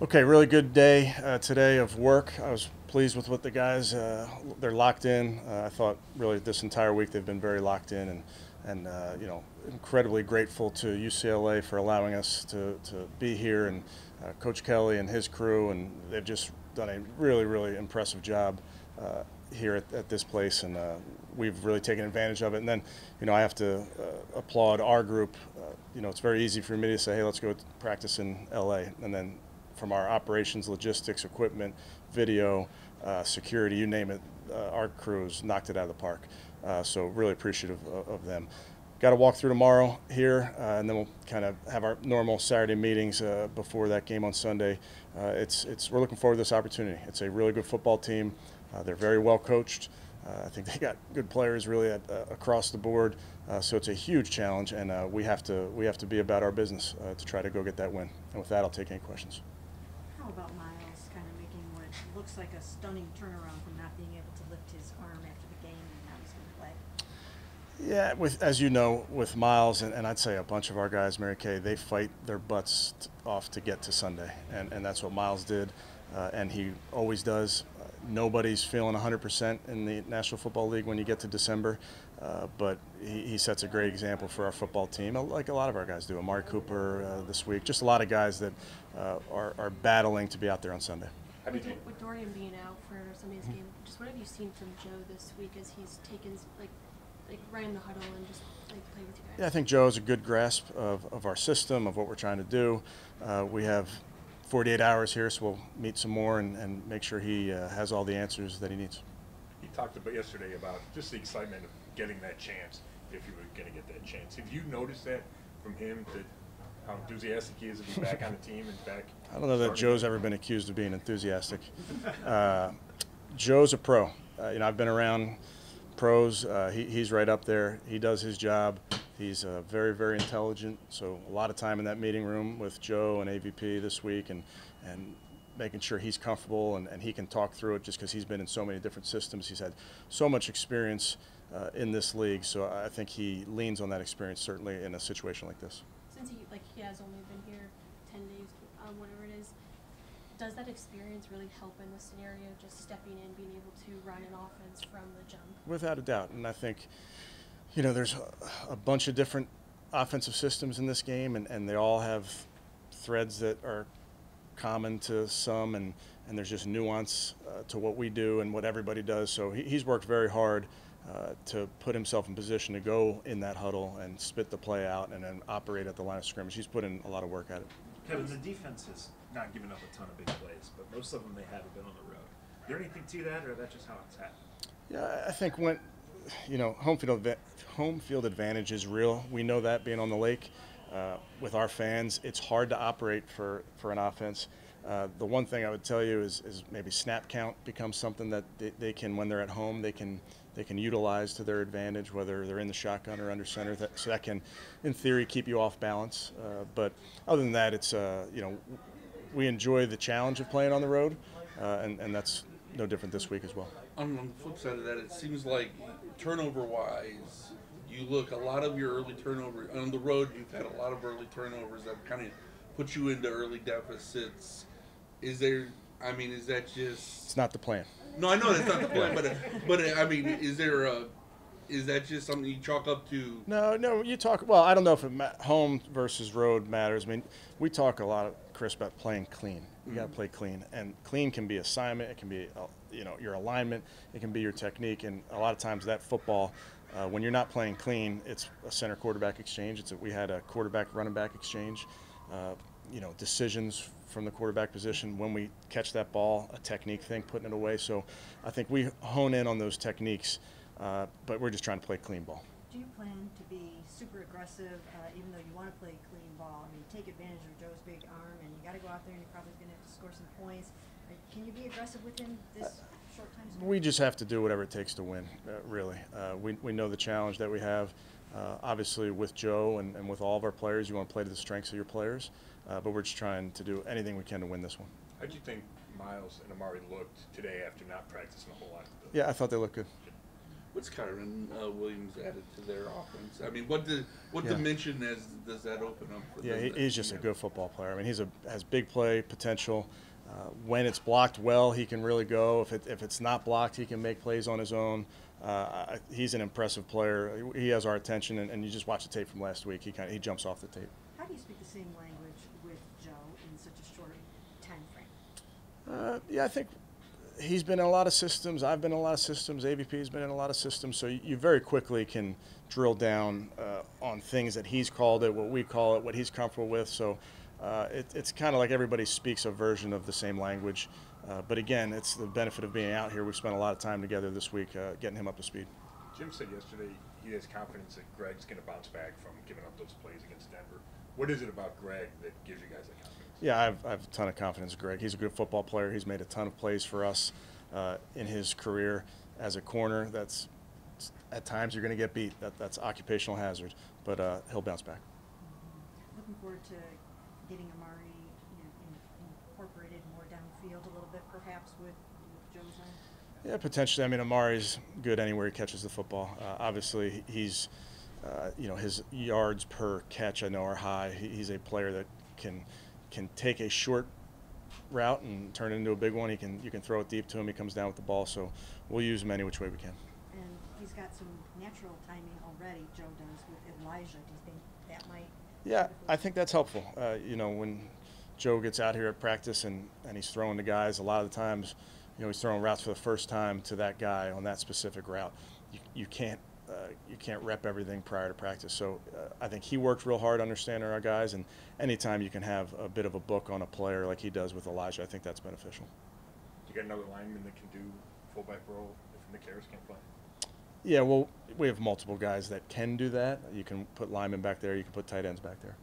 Okay, really good day today of work. I was pleased with what the guys, they're locked in. I thought really this entire week they've been very locked in and incredibly grateful to UCLA for allowing us to be here and Coach Kelly and his crew, and they've just done a really, really impressive job here at this place, and we've really taken advantage of it. And then, I have to applaud our group. It's very easy for me to say, hey, let's go practice in LA, and then from our operations, logistics, equipment, video, security, you name it, our crews knocked it out of the park. So really appreciative of them. Got to walk through tomorrow here, and then we'll kind of have our normal Saturday meetings before that game on Sunday. We're looking forward to this opportunity. It's a really good football team. They're very well coached. I think they got good players really across the board. So it's a huge challenge, and we have to be about our business to try to go get that win. And with that, I'll take any questions. How about Miles kind of making what looks like a stunning turnaround from not being able to lift his arm after the game, and now he's going to play? Yeah, as you know, with Miles and I'd say a bunch of our guys, Mary Kay, they fight their butts off to get to Sunday, and that's what Miles did, and he always does. Nobody's feeling 100% in the National Football League when you get to December, but he sets a great example for our football team, like a lot of our guys do. Amari Cooper this week, just a lot of guys that are battling to be out there on Sunday. With Dorian being out for Sunday's game, just what have you seen from Joe this week as he's taken like right in the huddle and just played with you guys? Yeah, I think Joe has a good grasp of our system, of what we're trying to do. We have 48 hours here, so we'll meet some more and make sure he has all the answers that he needs. He talked about yesterday about just the excitement of getting that chance, if you were going to get that chance. Have you noticed that from him, that how enthusiastic he is to be back on the team and back? I don't know that Joe's ever been accused of being enthusiastic. Joe's a pro. I've been around pros. He's right up there. He does his job. He's very, very intelligent. So a lot of time in that meeting room with Joe and AVP this week, and making sure he's comfortable and he can talk through it, just because he's been in so many different systems. He's had so much experience in this league. So I think he leans on that experience certainly in a situation like this. Since he has only been here 10 days, whatever it is, does that experience really help in this scenario, just stepping in, being able to run an offense from the jump? Without a doubt. And I think, there's a bunch of different offensive systems in this game, and they all have threads that are common to some, and there's just nuance to what we do and what everybody does. So he's worked very hard to put himself in position to go in that huddle and spit the play out and then operate at the line of scrimmage. He's put in a lot of work at it. Kevin, the defense has not given up a ton of big plays, but most of them they haven't been on the road. Is there anything to that, or is that just how it's happened? Yeah, I think when, home field advantage is real. We know that being on the lake. With our fans, it's hard to operate for an offense. The one thing I would tell you is maybe snap count becomes something that they can, when they're at home, they can utilize to their advantage, whether they're in the shotgun or under center. So that can, in theory, keep you off balance. But other than that, it's we enjoy the challenge of playing on the road, and that's no different this week as well. On the flip side of that, it seems like turnover-wise, you look a lot of your early turnover on the road. You've had a lot of early turnovers that kind of put you into early deficits. Is that just? It's not the plan. No, I know that's not the plan, but I mean, is that just something you chalk up to? No. You talk. Well, I don't know if home versus road matters. I mean, we talk a lot, Chris, about playing clean. You got to play clean, and clean can be assignment. It can be, your alignment. It can be your technique, and a lot of times that football, when you're not playing clean, it's a center quarterback exchange. We had a quarterback running back exchange. Decisions from the quarterback position when we catch that ball, a technique thing, putting it away. So I think we hone in on those techniques, but we're just trying to play clean ball. Do you plan to be super aggressive, even though you want to play clean ball? I mean, take advantage of Joe's big arm, and you got to go out there, and you're probably going to have to score some points. Can you be aggressive with him this short time? We just have to do whatever it takes to win, really. We know the challenge that we have. Obviously, with Joe and with all of our players, you want to play to the strengths of your players, but we're just trying to do anything we can to win this one. How do you think Miles and Amari looked today after not practicing a whole lot? Yeah, I thought they looked good. What's Kyron Williams added to their offense? I mean, what Yeah. dimension does that open up for Yeah, them? he's just a good football player. I mean, has big play potential. When it's blocked well, he can really go. If it's not blocked, he can make plays on his own. He's an impressive player. He has our attention, and you just watch the tape from last week. He jumps off the tape. How do you speak the same language with Joe in such a short time frame? Yeah, I think he's been in a lot of systems. I've been in a lot of systems. AVP's been in a lot of systems. So you very quickly can drill down on things that he's called it, what we call it, what he's comfortable with. So it's kind of like everybody speaks a version of the same language. But again, it's the benefit of being out here. We've spent a lot of time together this week getting him up to speed. Jim said yesterday he has confidence that Greg's going to bounce back from giving up those plays against Denver. What is it about Greg that gives you guys that confidence? Yeah, I have a ton of confidence in Greg. He's a good football player. He's made a ton of plays for us in his career as a corner. That's at times you're going to get beat. That's occupational hazard, but he'll bounce back. Looking forward to getting Amari incorporated more downfield a little bit, perhaps with Joe's on. Yeah, potentially. I mean, Amari's good anywhere he catches the football. Obviously, he's his yards per catch I know are high. He's a player that can take a short route and turn it into a big one. You can throw it deep to him. He comes down with the ball, so we'll use him any which way we can. And he's got some natural timing already, Joe does, with Elijah. Do you think that might? Yeah, I think that's helpful. When Joe gets out here at practice and he's throwing to guys, a lot of the times, he's throwing routes for the first time to that guy on that specific route. You can't rep everything prior to practice. So I think he worked real hard understanding our guys, and anytime you can have a bit of a book on a player like he does with Elijah, I think that's beneficial. You got another lineman that can do fullback role if Nick Harris can't play? Yeah, well, we have multiple guys that can do that. You can put linemen back there. You can put tight ends back there.